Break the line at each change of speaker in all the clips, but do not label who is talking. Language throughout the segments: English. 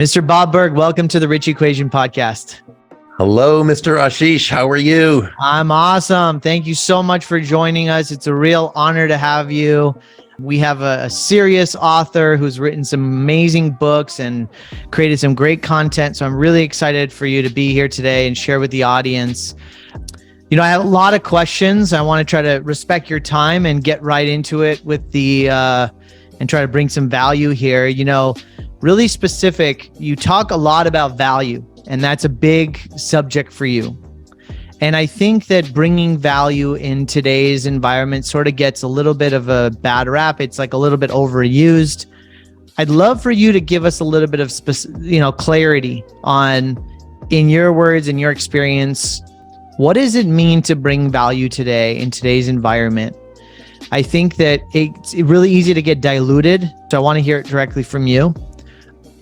Mr. Bob Burg, welcome to the Rich Equation podcast.
Hello, Mr. Ashish. How are you?
I'm awesome. Thank you so much for joining us. It's a real honor to have you. We have a serious author who's written some amazing books and created some great content. So I'm really excited for you to be here today and share with the audience. You know, I have a lot of questions. I want to try to respect your time and get right into it with and try to bring some value here. You know, really specific, you talk a lot about value, and that's a big subject for you. And I think that bringing value in today's environment sort of gets a little bit of a bad rap. It's like a little bit overused. I'd love for you to give us a little bit of clarity on, in your words, in your experience, what does it mean to bring value today in today's environment? I think that it's really easy to get diluted. So I want to hear it directly from you.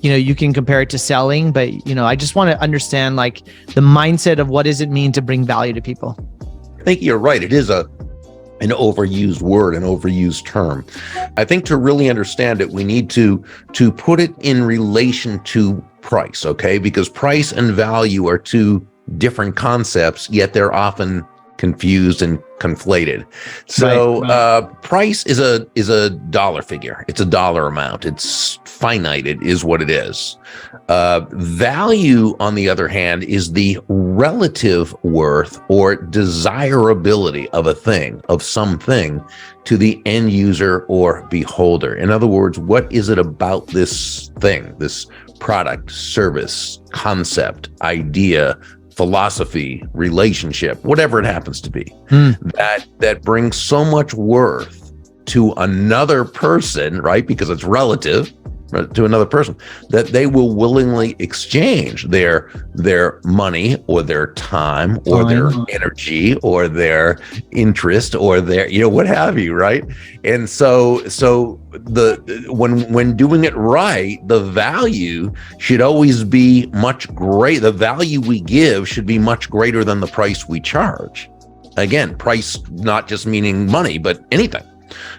You know, you can compare it to selling, but, you know, I just want to understand like the mindset of what does it mean to bring value to people?
I think you're right. It is an overused word, an overused term. I think to really understand it, we need to put it in relation to price, okay? Because price and value are two different concepts, yet they're often confused and conflated. So right. Price is a dollar figure. It's a dollar amount. It's finite. It is what it is. Value, on the other hand, is the relative worth or desirability of a thing, of something, to the end user or beholder. In other words, what is it about this thing, this product, service, concept, idea, philosophy, relationship, whatever it happens to be, that brings so much worth to another person, right? Because it's relative to another person, that they will willingly exchange their money or their time or their energy or their interest or their, you know, what have you, right? And so when doing it right, the value should always be much greater. The value we give should be much greater than the price we charge. Again, price not just meaning money, but anything.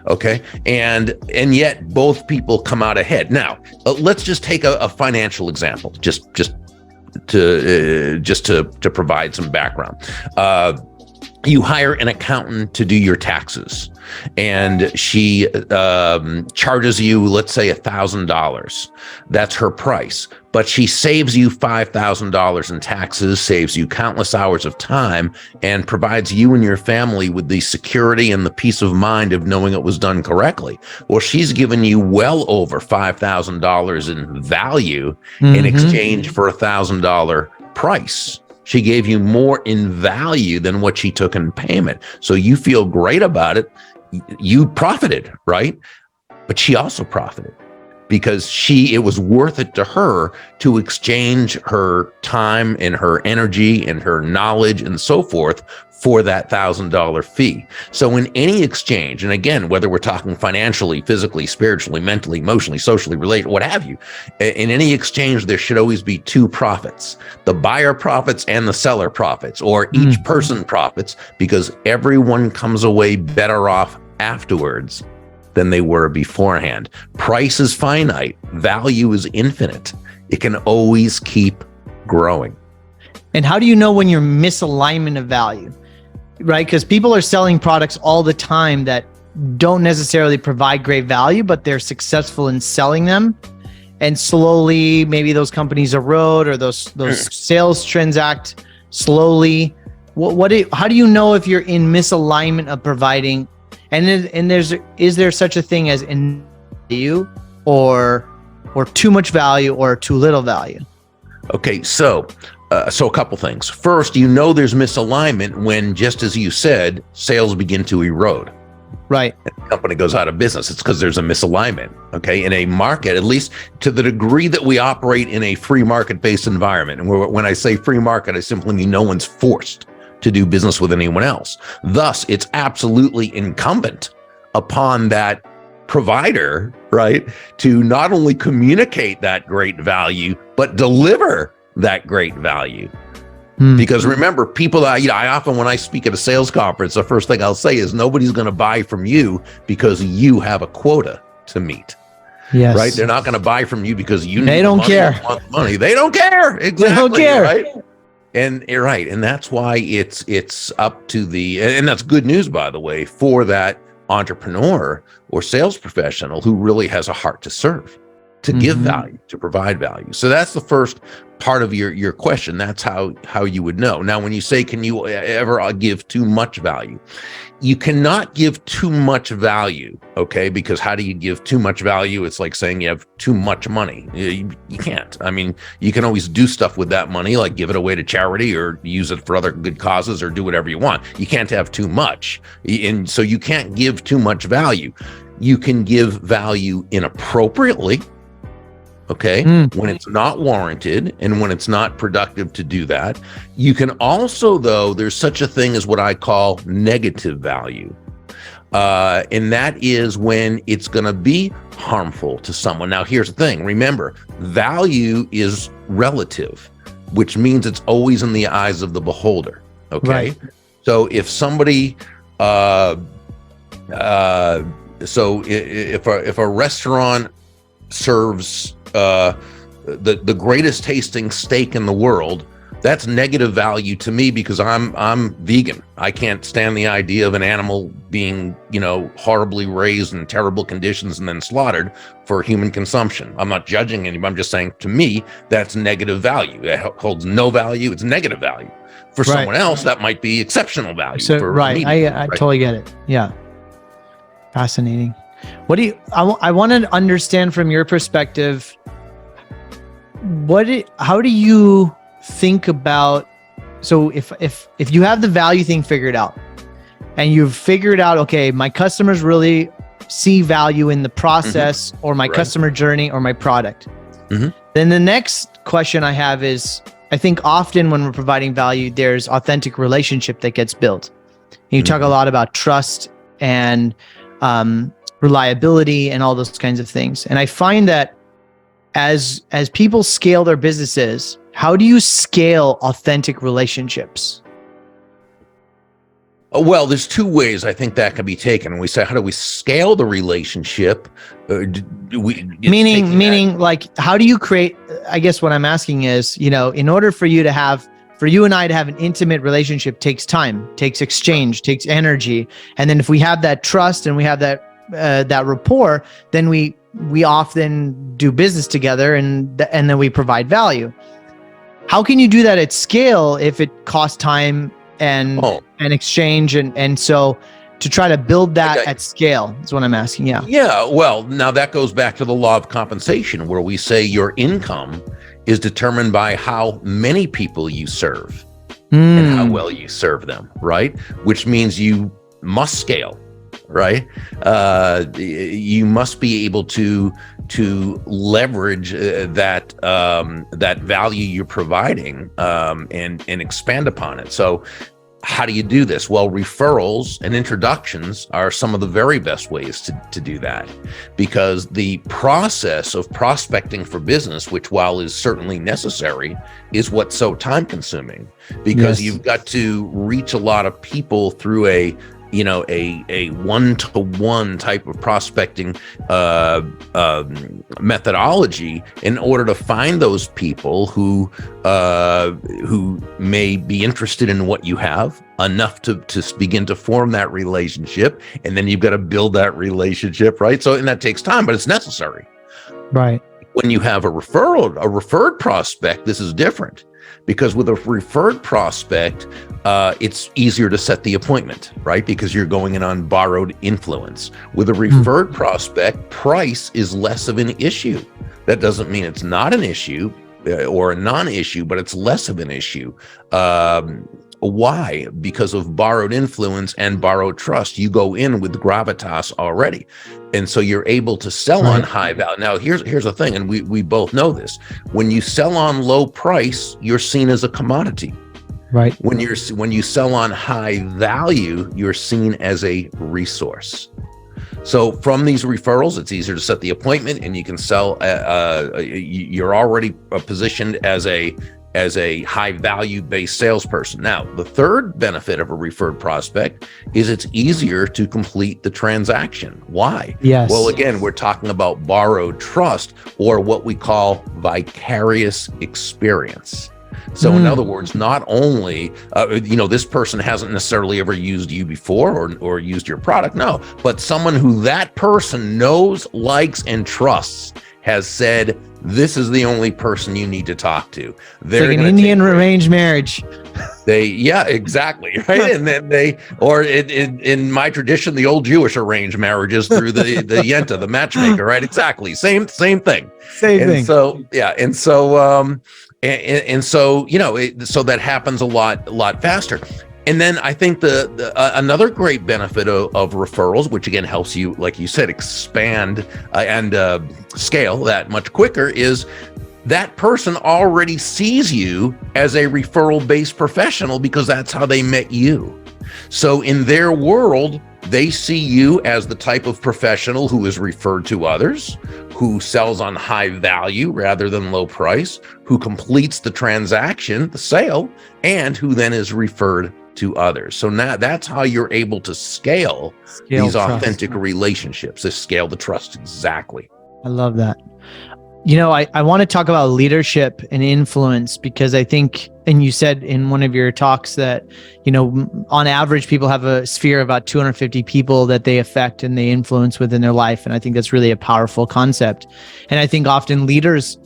Okay. And yet both people come out ahead. Now, let's just take a financial example, just to provide some background. You hire an accountant to do your taxes, and she charges you, let's say, $1,000. That's her price. But she saves you $5,000 in taxes, saves you countless hours of time, and provides you and your family with the security and the peace of mind of knowing it was done correctly. Well, she's given you well over $5,000 in value in exchange for $1,000 price. She gave you more in value than what she took in payment. So you feel great about it. You profited, right? But she also profited because it was worth it to her to exchange her time and her energy and her knowledge and so forth for that $1,000 fee. So in any exchange, and again, whether we're talking financially, physically, spiritually, mentally, emotionally, socially related, what have you, in any exchange, there should always be two profits. The buyer profits and the seller profits, or each person profits, because everyone comes away better off afterwards than they were beforehand. Price is finite. Value is infinite. It can always keep growing.
And how do you know when you're misalignment of value? Right? Because people are selling products all the time that don't necessarily provide great value, but they're successful in selling them. And slowly, maybe those companies erode or those sales transact slowly. How do you know if you're in misalignment of providing? And is there such a thing as in value or too much value or too little value?
Okay, so a couple things. First, you know there's misalignment when, just as you said, sales begin to erode.
Right.
And the company goes out of business. It's because there's a misalignment. Okay, in a market, at least to the degree that we operate in a free market-based environment. And when I say free market, I simply mean no one's forced to do business with anyone else. Thus, it's absolutely incumbent upon that provider, right, to not only communicate that great value, but deliver that great value. Because remember, people that I often, when I speak at a sales conference, the first thing I'll say is nobody's going to buy from you because you have a quota to meet.
Yes.
right? They're not going to buy from you because you
They
need
don't
the money,
care.
want the money. They don't care. Exactly.
They don't care.
Right. And you're right. And that's why it's up to and that's good news, by the way, for that entrepreneur or sales professional who really has a heart to serve, to give value, to provide value. So that's the first part of your question. That's how you would know. Now, when you say, can you ever give too much value? You cannot give too much value, okay? Because how do you give too much value? It's like saying you have too much money. You can't. I mean, you can always do stuff with that money, like give it away to charity or use it for other good causes or do whatever you want. You can't have too much. And so you can't give too much value. You can give value inappropriately, okay, when it's not warranted and when it's not productive to do that. You can also, though, there's such a thing as what I call negative value. And that is when it's going to be harmful to someone. Now, here's the thing. Remember, value is relative, which means it's always in the eyes of the beholder, okay? Right. So if somebody, so if a restaurant serves the greatest tasting steak in the world, that's negative value to me because I'm vegan. I can't stand the idea of an animal being, horribly raised in terrible conditions and then slaughtered for human consumption. I'm not judging anybody. I'm just saying, to me, that's negative value. It holds no value. It's negative value. For someone else, that might be exceptional value.
So, I totally get it. Yeah. Fascinating. I want to understand from your perspective, how do you think about, so if you have the value thing figured out and you've figured out, okay, my customers really see value in the process or my customer journey or my product, then the next question I have is, I think often when we're providing value, there's authentic relationship that gets built. You talk a lot about trust and reliability and all those kinds of things. And I find that as people scale their businesses, how do you scale authentic relationships?
Well, there's two ways I think that can be taken. We say, how do we scale the relationship?
Meaning like, how do you create, I guess what I'm asking is, in order for you and I to have an intimate relationship takes time, takes exchange, takes energy. And then if we have that trust and we have that rapport, then we often do business together and then we provide value. How can you do that at scale if it costs time and exchange? And so to try to build that at scale is what I'm asking. Yeah.
Yeah. Well, now that goes back to the law of compensation, where we say your income is determined by how many people you serve and how well you serve them, right? Which means you must scale, right? You must be able to leverage that value you're providing and expand upon it. So how do you do this? Well, referrals and introductions are some of the very best ways to do that, because the process of prospecting for business, which while is certainly necessary, is what's so time consuming, because you've got to reach a lot of people through a one-to-one type of prospecting methodology in order to find those people who may be interested in what you have enough to begin to form that relationship. And then you've got to build that relationship, right? So, and that takes time, but it's necessary.
Right.
When you have a referred prospect, this is different. Because with a referred prospect, it's easier to set the appointment, right? Because you're going in on borrowed influence. With a referred prospect, price is less of an issue. That doesn't mean it's not an issue or a non-issue, but it's less of an issue. Why? Because of borrowed influence and borrowed trust. You go in with gravitas already. And so you're able to sell on high value. Now, here's the thing, and we both know this. When you sell on low price, you're seen as a commodity.
Right.
When you sell on high value, you're seen as a resource. So from these referrals, it's easier to set the appointment, and you can sell. You're already positioned as a as a high value based salesperson. Now, the third benefit of a referred prospect is it's easier to complete the transaction. Why?
Yes.
Well, again, we're talking about borrowed trust, or what we call vicarious experience. So in other words, not only, this person hasn't necessarily ever used you before or used your product, no, but someone who that person knows, likes, and trusts has said, this is the only person you need to talk to.
They're like an Indian arranged marriage.
Yeah, exactly. Right. And then in my tradition, the old Jewish arranged marriages through the Yenta, the matchmaker, right? Exactly. Same thing.
Same thing.
So, yeah. And so, so that happens a lot faster. And then I think another great benefit of referrals, which again helps you, like you said, expand and scale that much quicker, is that person already sees you as a referral-based professional because that's how they met you. So in their world, they see you as the type of professional who is referred to others, who sells on high value rather than low price, who completes the transaction, the sale, and who then is referred to others. So now that's how you're able to scale these authentic relationships, to scale the trust. Exactly.
I love that. I want to talk about leadership and influence, because I think, and you said in one of your talks that, on average, people have a sphere of about 250 people that they affect and they influence within their life. And I think that's really a powerful concept. And I think often leaders,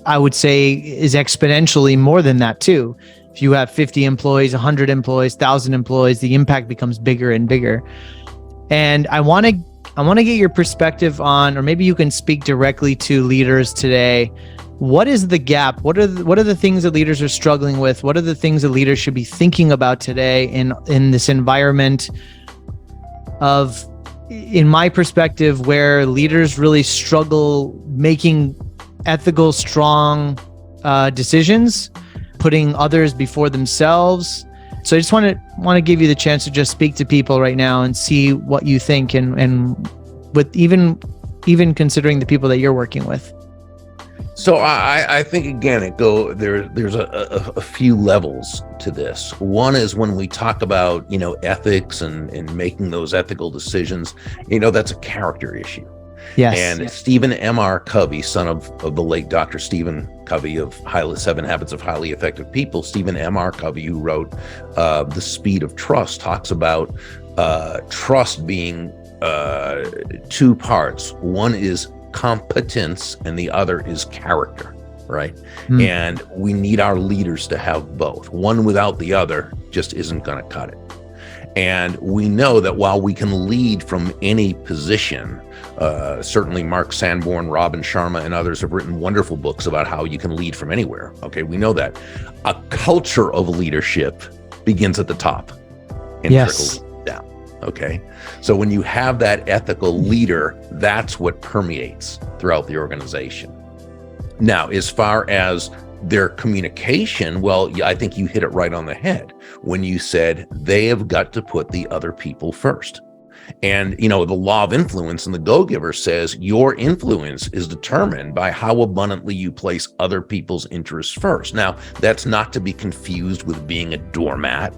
I would say, is exponentially more than that too. If you have 50 employees, 100 employees, 1,000 employees, the impact becomes bigger and bigger. And I want to get your perspective on, or maybe you can speak directly to leaders today. What is the gap? What are the things that leaders are struggling with? What are the things that leaders should be thinking about today in this environment of, in my perspective, where leaders really struggle making ethical, strong decisions, putting others before themselves? So I just want to give you the chance to just speak to people right now and see what you think, and with even considering the people that you're working with.
So I think, again, there's a few levels to this. One is when we talk about, ethics and making those ethical decisions, that's a character issue.
Yes.
And Stephen M.R. Covey, son of the late Dr. Stephen Covey of 7 Habits of Highly Effective People, Stephen M.R. Covey, who wrote The Speed of Trust, talks about trust being two parts. One is competence and the other is character, right? And we need our leaders to have both. One without the other just isn't going to cut it. And we know that while we can lead from any position, certainly Mark Sanborn, Robin Sharma, and others have written wonderful books about how you can lead from anywhere. Okay, we know that. A culture of leadership begins at the top and trickles down. Okay, so when you have that ethical leader, that's what permeates throughout the organization. Now, as far as their communication, well, I think you hit it right on the head when you said they have got to put the other people first. And, the law of influence in the Go-Giver says your influence is determined by how abundantly you place other people's interests first. Now, that's not to be confused with being a doormat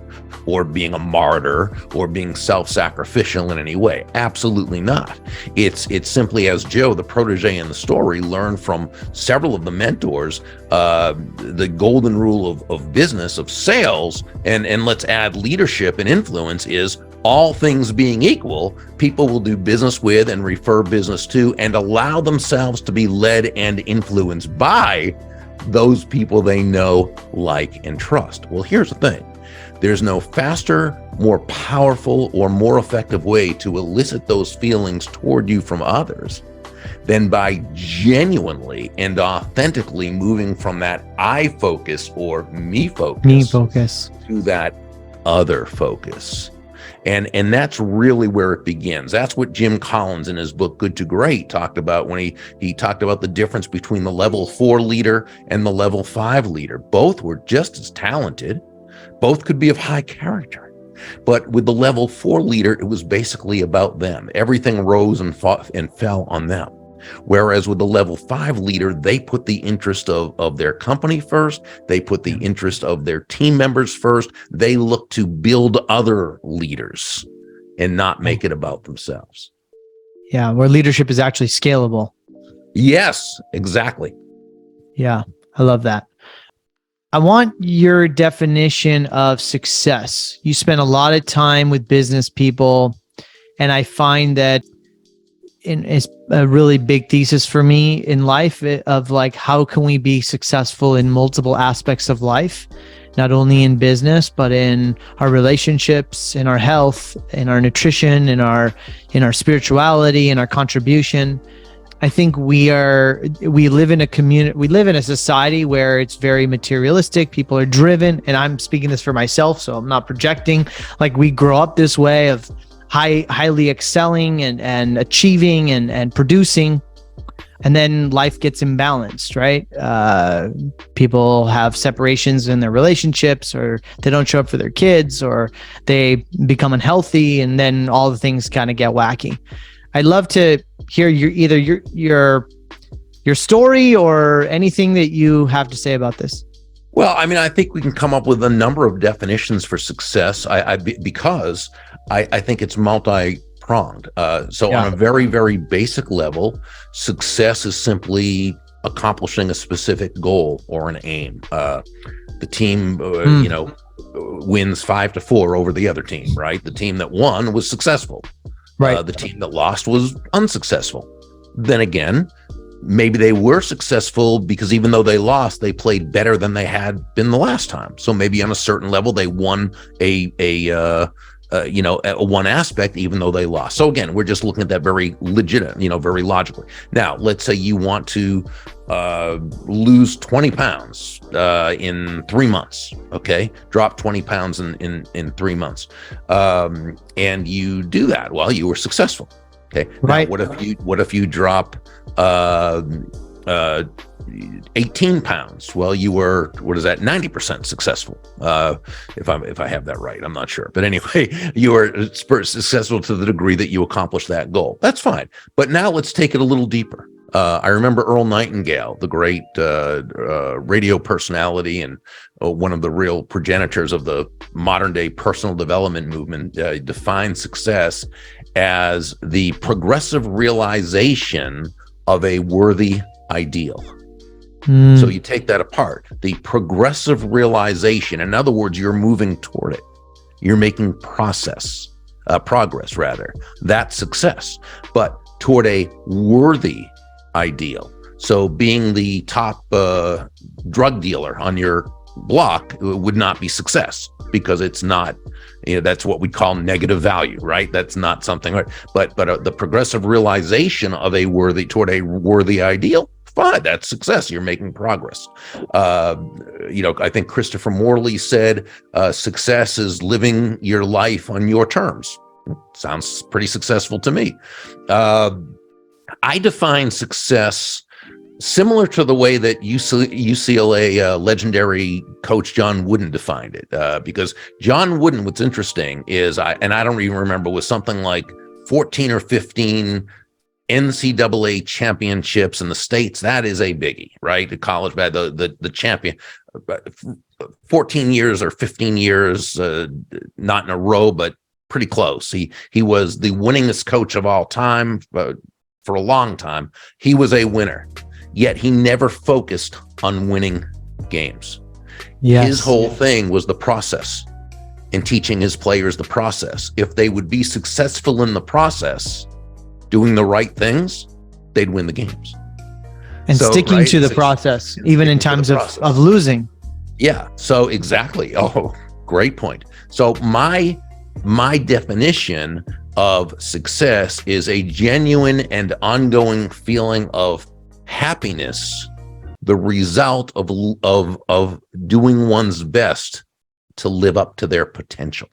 or being a martyr or being self-sacrificial in any way. Absolutely not. It's simply, as Joe, the protege in the story, learned from several of the mentors, the golden rule of business, of sales, and let's add leadership and influence is, all things being equal, people will do business with and refer business to and allow themselves to be led and influenced by those people they know, like, and trust. Well, here's the thing. There's no faster, more powerful, or more effective way to elicit those feelings toward you from others than by genuinely and authentically moving from that I focus or me focus to that other focus. And that's really where it begins. That's what Jim Collins in his book, Good to Great, talked about when he talked about the difference between the level 4 leader and the level 5 leader. Both were just as talented. Both could be of high character. But with the level 4 leader, it was basically about them. Everything rose and fell on them. Whereas with the level 5 leader, they put the interest of their company first. They put the interest of their team members first. They look to build other leaders and not make it about themselves.
Yeah, where leadership is actually scalable.
Yes, exactly.
Yeah, I love that. I want your definition of success. You spend a lot of time with business people, and I find that it's a really big thesis for me in life of like, how can we be successful in multiple aspects of life, not only in business, but in our relationships, in our health, in our nutrition, in our spirituality, in our contribution. I think we live in a community, we live in a society where it's very materialistic. People are driven, and I'm speaking this for myself, so I'm not projecting. Like, we grow up this way of highly excelling and achieving and producing, and then life gets imbalanced, right? People have separations in their relationships, or they don't show up for their kids, or they become unhealthy, and then all the things kind of get wacky. I'd love to hear your story or anything that you have to say about this.
Well, I mean, I think we can come up with a number of definitions for success. Because I think it's multi-pronged. On a very, very basic level, success is simply accomplishing a specific goal or an aim. The team, wins 5-4 over the other team, right? The team that won was successful.
Right.
The team that lost was unsuccessful. Then again, maybe they were successful because even though they lost, they played better than they had been the last time. So maybe on a certain level, they won one aspect, even though they lost. So again, we're just looking at that very legit, very logically. Now, let's say you want to lose 20 pounds in 3 months. Okay, drop 20 pounds in 3 months, and you do that. Well, you were successful. Okay,
right.
Now, what if you drop 18 pounds? Well, you were, 90% successful. If I have that right, I'm not sure. But anyway, you were successful to the degree that you accomplished that goal. That's fine. But now let's take it a little deeper. I remember Earl Nightingale, the great radio personality and one of the real progenitors of the modern day personal development movement, defined success as the progressive realization of a worthy ideal. So you take that apart, the progressive realization. In other words, you're moving toward it. You're making progress, rather. That's success, but toward a worthy ideal. So being the top drug dealer on your block would not be success, because it's not, that's what we call negative value, right? That's not something, right? But the progressive realization of toward a worthy ideal, fine, that's success. You're making progress. I think Christopher Morley said, success is living your life on your terms. Sounds pretty successful to me. I define success similar to the way that UCLA legendary coach John Wooden defined it, because John Wooden, what's interesting is, I don't even remember, was something like 14 or 15 NCAA championships in the States. That is a biggie, right? The college, the champion, 14 years or 15 years, not in a row, but pretty close. He was the winningest coach of all time. For a long time, he was a winner, yet he never focused on winning games. Yes. His whole thing was the process and teaching his players the process. If they would be successful in the process, doing the right things, they'd win the games.
And sticking to the process, even in times of losing.
Yeah, so exactly. Oh, great point. So my definition of success is a genuine and ongoing feeling of happiness, the result of doing one's best to live up to their potential.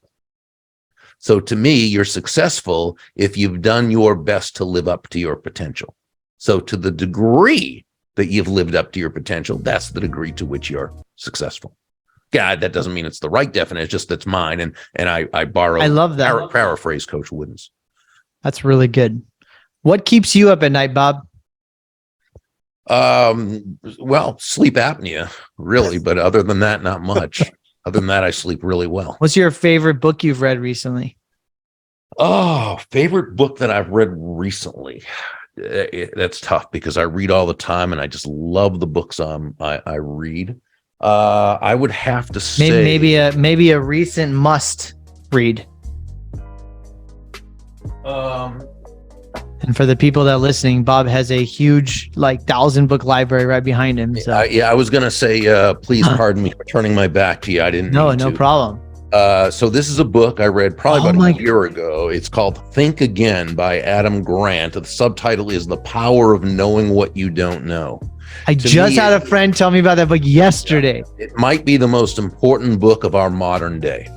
So to me, you're successful if you've done your best to live up to your potential. So to the degree that you've lived up to your potential, that's the degree to which you're successful. God, that doesn't mean it's the right definition, it's just that's mine. And I borrow,
I love that.
Paraphrase Coach Wooden's.
That's really good. What keeps you up at night, Bob?
Well, sleep apnea, really, but other than that, not much. Other than that, I sleep really well.
What's your favorite book you've read recently?
Oh, favorite book that I've read recently. That's tough because I read all the time and I just love the books I read. I would have to say
Maybe a recent must read. And for the people that are listening, Bob has a huge 1,000 book library right behind him. So
I was gonna say, please pardon me for turning my back to you. I didn't mean
no
to.
problem.
So this is a book I read probably about a year ago. It's called Think Again by Adam Grant. The subtitle is The Power of Knowing What You Don't Know.
I just had a friend tell me about that book yesterday.
It might be the most important book of our modern day.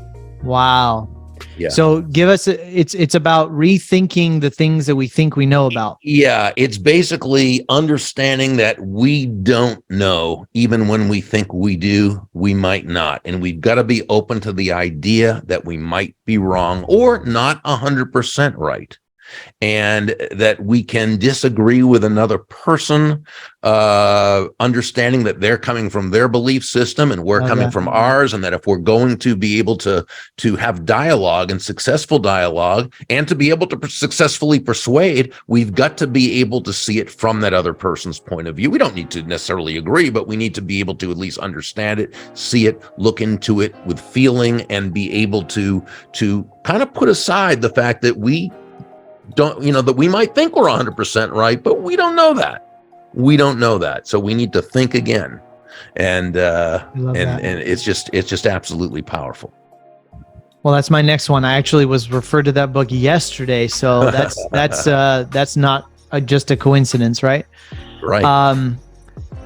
Wow.
Yeah.
So give us it's about rethinking the things that we think we know about.
Yeah, it's basically understanding that we don't know, even when we think we do, we might not. And we've got to be open to the idea that we might be wrong or not 100% right. And that we can disagree with another person, understanding that they're coming from their belief system and we're coming from ours, and that if we're going to be able to have dialogue and successful dialogue and to be able to successfully persuade, we've got to be able to see it from that other person's point of view. We don't need to necessarily agree, but we need to be able to at least understand it, see it, look into it with feeling, and be able to kind of put aside the fact that we don't, that we might think we're 100% right, but we don't know that. We don't know that. So we need to think again. And it's just absolutely powerful.
Well, that's my next one. I actually was referred to that book yesterday. So that's not just a coincidence, right?
Right.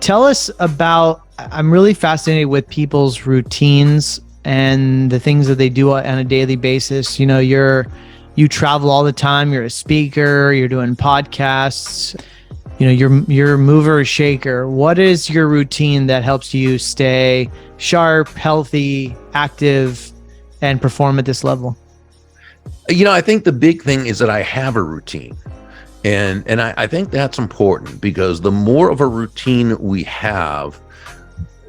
Tell us about, I'm really fascinated with people's routines and the things that they do on a daily basis. You travel all the time. You're a speaker. You're doing podcasts. You're a mover or shaker. What is your routine that helps you stay sharp, healthy, active, and perform at this level?
I think the big thing is that I have a routine. And I think that's important because the more of a routine we have,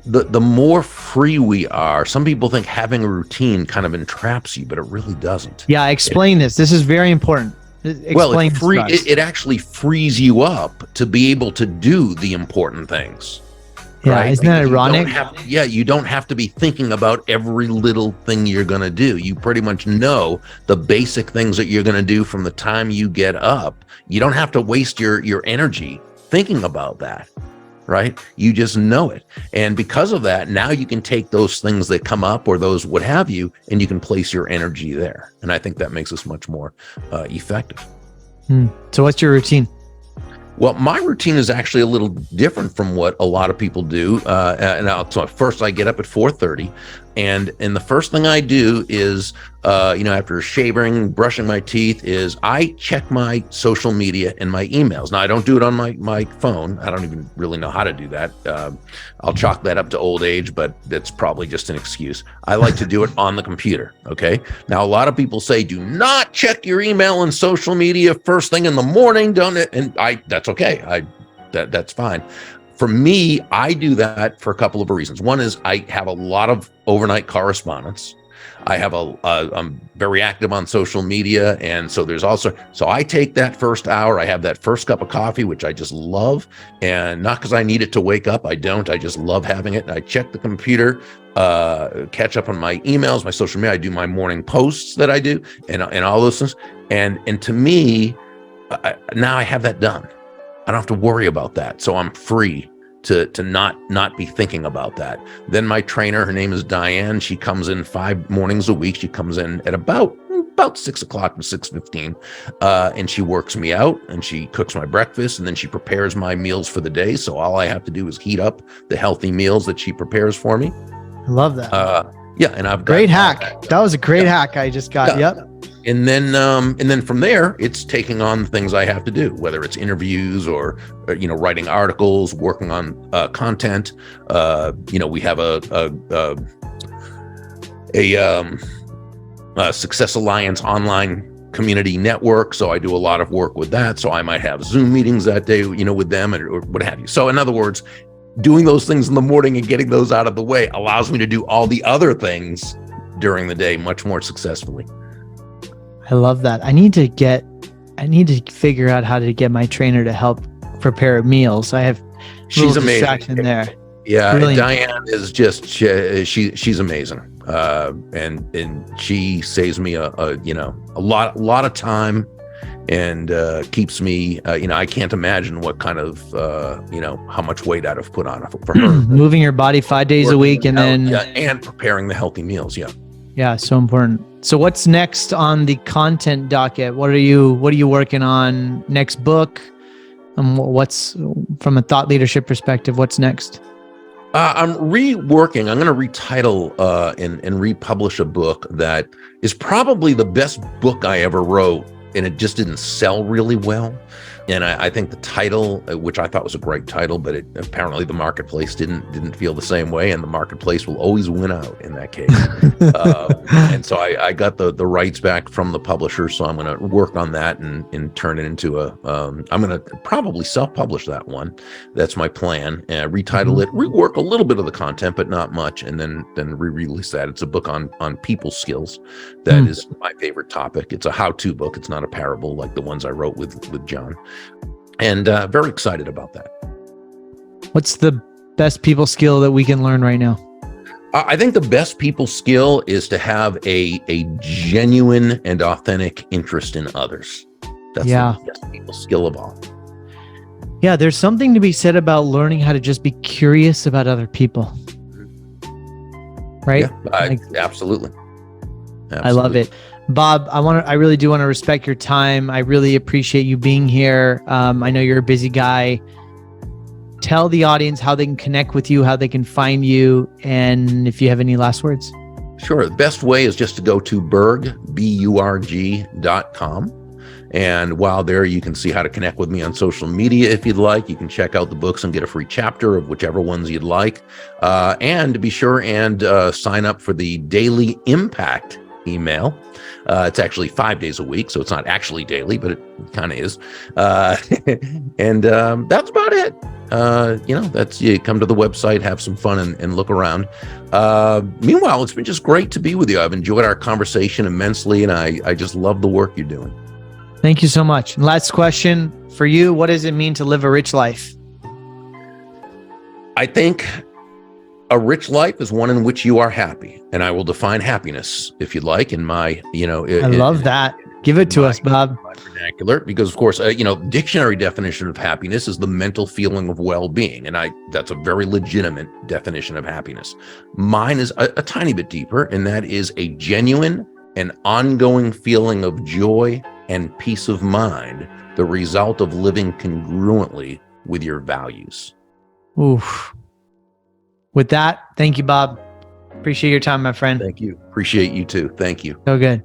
the more free we are. Some people think having a routine kind of entraps you, but it really doesn't.
Yeah, explain this. This is very important.
It actually frees you up to be able to do the important things.
Yeah,
right?
Isn't that ironic?
You don't have to be thinking about every little thing you're going to do. You pretty much know the basic things that you're going to do from the time you get up. You don't have to waste your energy thinking about that. Right? You just know it. And because of that, now you can take those things that come up or those what have you, and you can place your energy there. And I think that makes us much more effective.
So what's your routine?
Well, my routine is actually a little different from what a lot of people do. So first I get up at 4:30, and the first thing I do is, after shaving, brushing my teeth, is I check my social media and my emails. Now, I don't do it on my phone. I don't even really know how to do that. I'll chalk that up to old age, but that's probably just an excuse. I like to do it on the computer. Okay. Now, a lot of people say, do not check your email and social media first thing in the morning. Don't it? And that's okay. That's fine. For me, I do that for a couple of reasons. One is I have a lot of overnight correspondence. I'm very active on social media. And so so I take that first hour, I have that first cup of coffee, which I just love. And not because I need it to wake up. I don't. I just love having it. And I check the computer, catch up on my emails, my social media. I do my morning posts that I do and all those things. And to me, now I have that done. I don't have to worry about that. So I'm free to not be thinking about that. Then my trainer, her name is Diane. She comes in 5 mornings a week. She comes in at about 6 o'clock to 6:15, and she works me out and she cooks my breakfast and then she prepares my meals for the day. So all I have to do is heat up the healthy meals that she prepares for me.
I love that.
And I've got
great hack. That was a great hack I just got.
Yeah.
Yep.
And then from there, it's taking on the things I have to do, whether it's interviews or writing articles, working on content. We have a Success Alliance online community network, so I do a lot of work with that. So I might have Zoom meetings that day, with them or what have you. So in other words, doing those things in the morning and getting those out of the way allows me to do all the other things during the day much more successfully.
I love that. I need to figure out how to get my trainer to help prepare meals. I have
She's amazing
distraction there.
Yeah,
Brilliant.
Diane is just she's amazing, and she saves me a lot of time, and keeps me. I can't imagine what kind of how much weight I'd have put on for her.
Moving your body 5 days a week, and then
and preparing the healthy meals.
Yeah, so important. So what's next on the content docket? What are you working on? Next book? What's, from a thought leadership perspective, what's next?
I'm reworking. I'm going to retitle and republish a book that is probably the best book I ever wrote, and it just didn't sell really well. And I think the title, which I thought was a great title, but apparently the marketplace didn't feel the same way, and the marketplace will always win out in that case. And so I got the rights back from the publisher, so I'm going to work on that and turn it into I'm going to probably self-publish that one. That's my plan. Retitle it, rework a little bit of the content, but not much, and then re-release that. It's a book on people skills. That is my favorite topic. It's a how-to book. It's not a parable like the ones I wrote with John. And very excited about that.
What's the best people skill that we can learn right now?
I think the best people skill is to have a genuine and authentic interest in others. That's the best people skill of all.
Yeah, there's something to be said about learning how to just be curious about other people. Right?
Yeah, absolutely.
I love it. Bob, I really do want to respect your time. I really appreciate you being here. I know you're a busy guy. Tell the audience how they can connect with you, how they can find you, and if you have any last words.
Sure. The best way is just to go to burg.com. And while there, you can see how to connect with me on social media if you'd like. You can check out the books and get a free chapter of whichever ones you'd like. And be sure and sign up for the Daily Impact email. It's actually 5 days a week, so it's not actually daily, but it kind of is. And that's about it. You come to the website, have some fun, and look around. Meanwhile, it's been just great to be with you. I've enjoyed our conversation immensely, and I just love the work you're doing.
Thank you so much. Last question for you. What does it mean to live a rich life?
I think a rich life is one in which you are happy, and I will define happiness, if you'd like, in my,
I love that. Give it to us, Bob.
Vernacular, because of course, dictionary definition of happiness is the mental feeling of well-being, and that's a very legitimate definition of happiness. Mine is a tiny bit deeper, and that is a genuine and ongoing feeling of joy and peace of mind, the result of living congruently with your values.
Oof. With that, thank you, Bob. Appreciate your time, my friend.
Thank you. Appreciate you too. Thank you.
So good.